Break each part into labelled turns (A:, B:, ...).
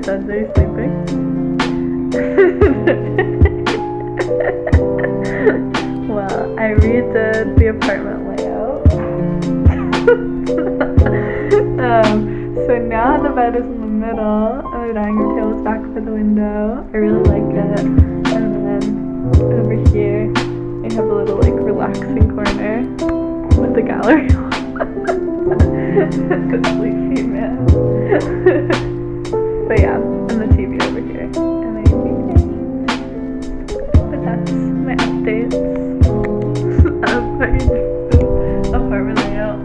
A: Sunday sleeping. Well, I redid the apartment layout. So now the bed is in the middle and the dining room table is back for the window. I really like it. And then over here I have a little like relaxing corner with the gallery. The sleepy man. But yeah, and the TV over here. And I think but that's my updates of my apartment layout.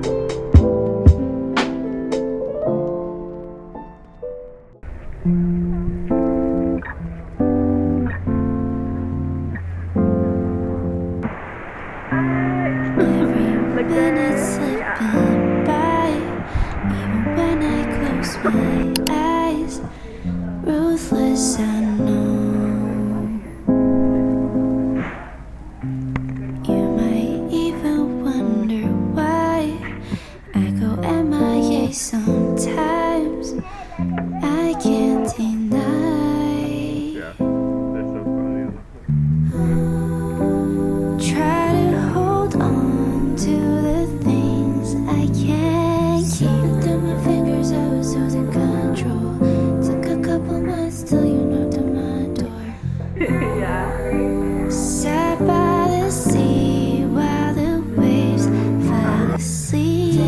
B: Every minute's slipping by, even when I close my eyes. Ruthless, I know. You might even wonder why I go MIA sometimes. I can't deny.
C: Yeah, that's so funny.
B: Try to hold on to the things I can't keep. Through my fingers, I was losing control. Took a couple months till you knocked on my door.
A: Yeah.
B: Sat by the sea while the waves fell asleep.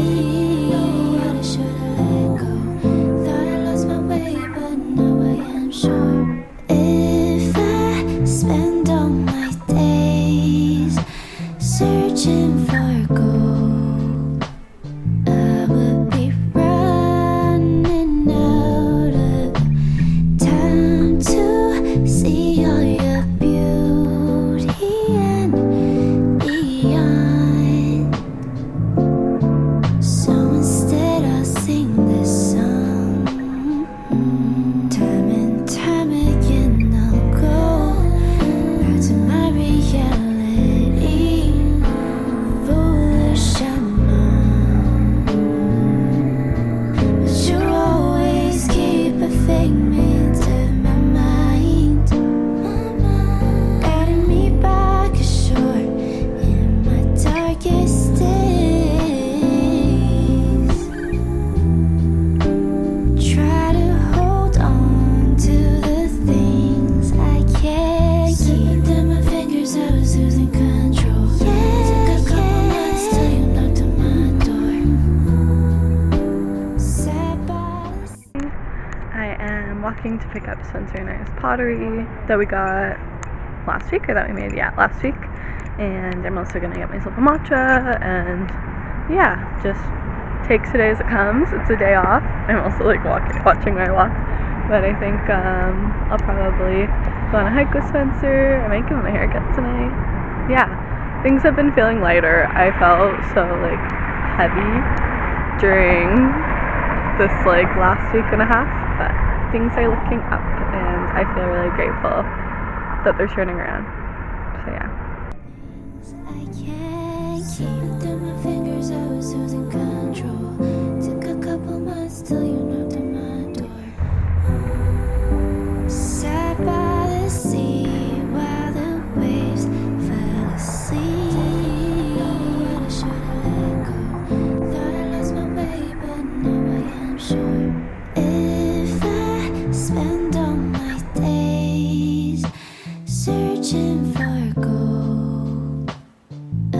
B: Know what I should've let go. Thought I lost my way, but now I am sure. If I spend all my days searching for gold, I would be running out of time to see all your beauty and beyond. So instead I'll sing this song. Time and time again I'll go back to my reality. Foolish, I know, but you always keep a figment of my mind, guiding me back ashore in my darkest days. Try to hold on to the things I can't keep. Through my fingers, I was losing control. Took a couple months till you knocked on my door. Sat by the sea.
A: I am walking to pick up Spencer and I's pottery that we got last week, or that we made, last week. And I'm also gonna get myself a matcha, and yeah, just take today as it comes. It's a day off. I'm also like watching my walk, but I think I'll probably go on a hike with Spencer. I might give him a haircut tonight. Yeah, things have been feeling lighter. I felt so like heavy during this like last week and a half, but things are looking up and I feel really grateful that they're turning around. So yeah.
B: I can't keep. Through my fingers, I was losing control. Took a couple months till you knocked on my door. Sat by the sea while the waves fell asleep. Know what I should've let go. Thought I lost my way, but now I am sure. If I spend all my days searching for gold, I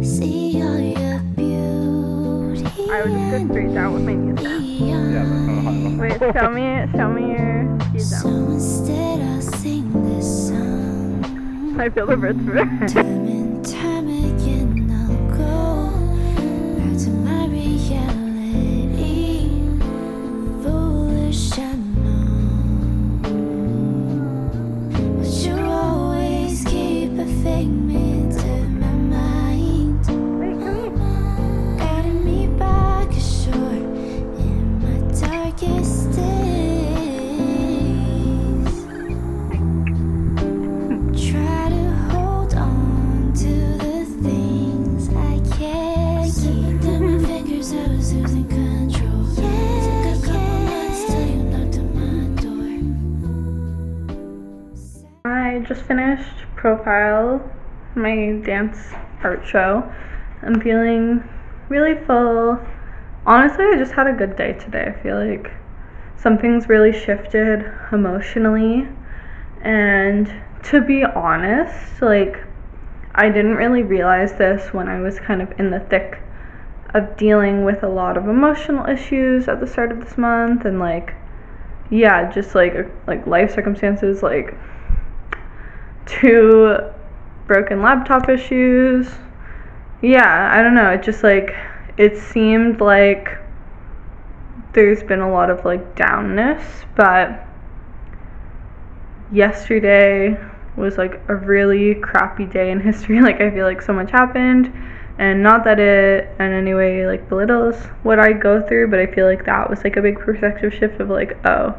B: See all your beauty.
A: I would just go straight down with my knees down.
C: Yeah, that's not a high level.
A: Wait, show me your skis
B: So
A: down.
B: instead I'll sing this song.
A: I feel the birds for
B: Time and time again I'll go back to my reality. Foolish I know, but you always keep a figment of my mind,
A: Wait, come here.
B: guiding me back ashore in my darkest days. Try to hold on to the things I can't keep. Through my fingers I was losing control. Took a couple months till you knocked on my door.
A: I just finished Profile, my dance art show. I'm feeling really full. Honestly, I just had a good day today. I feel like something's really shifted emotionally. And to be honest, like, I didn't really realize this when I was kind of in the thick of dealing with a lot of emotional issues at the start of this month, and like, yeah, just like life circumstances, like 2 broken laptop issues. Yeah, I don't know, it just like, it seemed like there's been a lot of like downness, but yesterday was like a really crappy day in history. Like, I feel like so much happened, and not that it in any way like belittles what I go through, but I feel like that was like a big perspective shift of like, oh,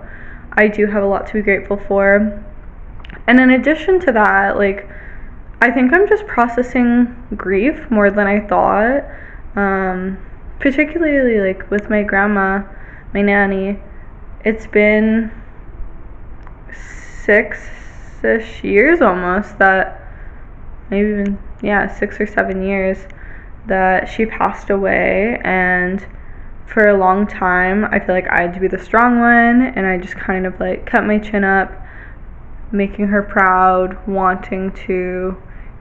A: I do have a lot to be grateful for. And in addition to that, like, I think I'm just processing grief more than I thought, particularly like with my grandma, my nanny. It's been 6-ish years almost, that maybe even, yeah, 6 or 7 years that she passed away. And for a long time I feel like I had to be the strong one, and I just kind of like kept my chin up, making her proud, wanting to,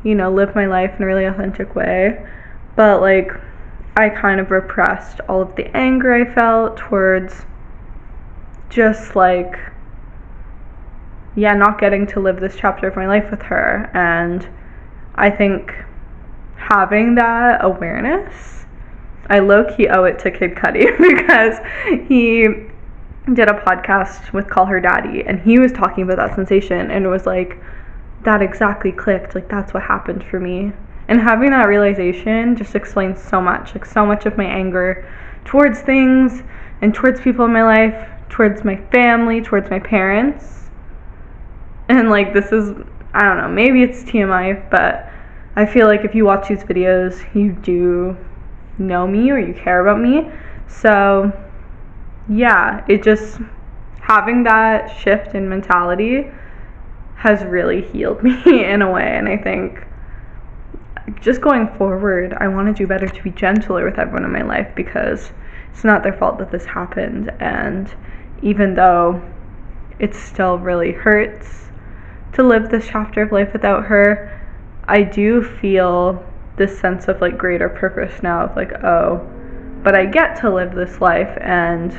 A: you know, live my life in a really authentic way. But like, I kind of repressed all of the anger I felt towards just like, yeah, not getting to live this chapter of my life with her. And I think having that awareness, I low-key owe it to Kid Cudi because he did a podcast with Call Her Daddy, and he was talking about that sensation, and it was like, that exactly clicked, like, that's what happened for me. And having that realization just explains so much, like, so much of my anger towards things and towards people in my life, towards my family, towards my parents. And like, this is, I don't know, maybe it's TMI, but I feel like if you watch these videos, you do know me or you care about me. So yeah, it just, having that shift in mentality has really healed me in a way. And I think just going forward, I want to do better to be gentler with everyone in my life, because it's not their fault that this happened. And even though it still really hurts to live this chapter of life without her, I do feel this sense of like greater purpose now of like, oh, but I get to live this life, and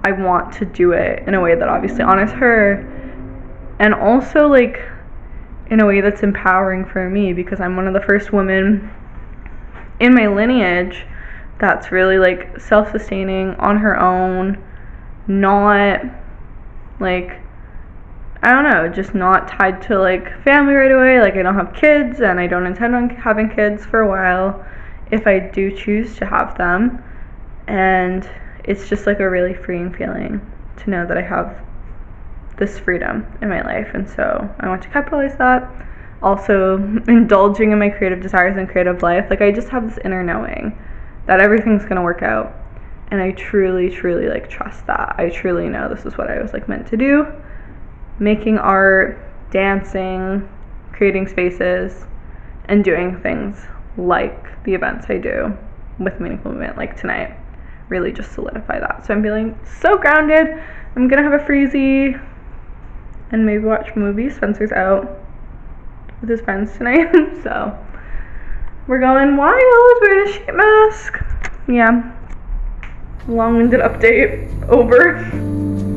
A: I want to do it in a way that obviously honors her, and also like in a way that's empowering for me, because I'm one of the first women in my lineage that's really like self-sustaining on her own, not like, I don't know, just not tied to like family right away. Like, I don't have kids, and I don't intend on having kids for a while if I do choose to have them. And it's just like a really freeing feeling to know that I have this freedom in my life, and so I want to capitalize that. Also, indulging in my creative desires and creative life, like, I just have this inner knowing that everything's gonna work out, and I truly like trust that. I truly know this is what I was like meant to do. Making art, dancing, creating spaces, and doing things like the events I do with Meaningful Movement, like tonight, really just solidify that. So I'm feeling so grounded. I'm gonna have a freezy and maybe watch movies. Spencer's out with his friends tonight, so We're going wild. We're in a sheet mask. Yeah. Long-winded update. Over.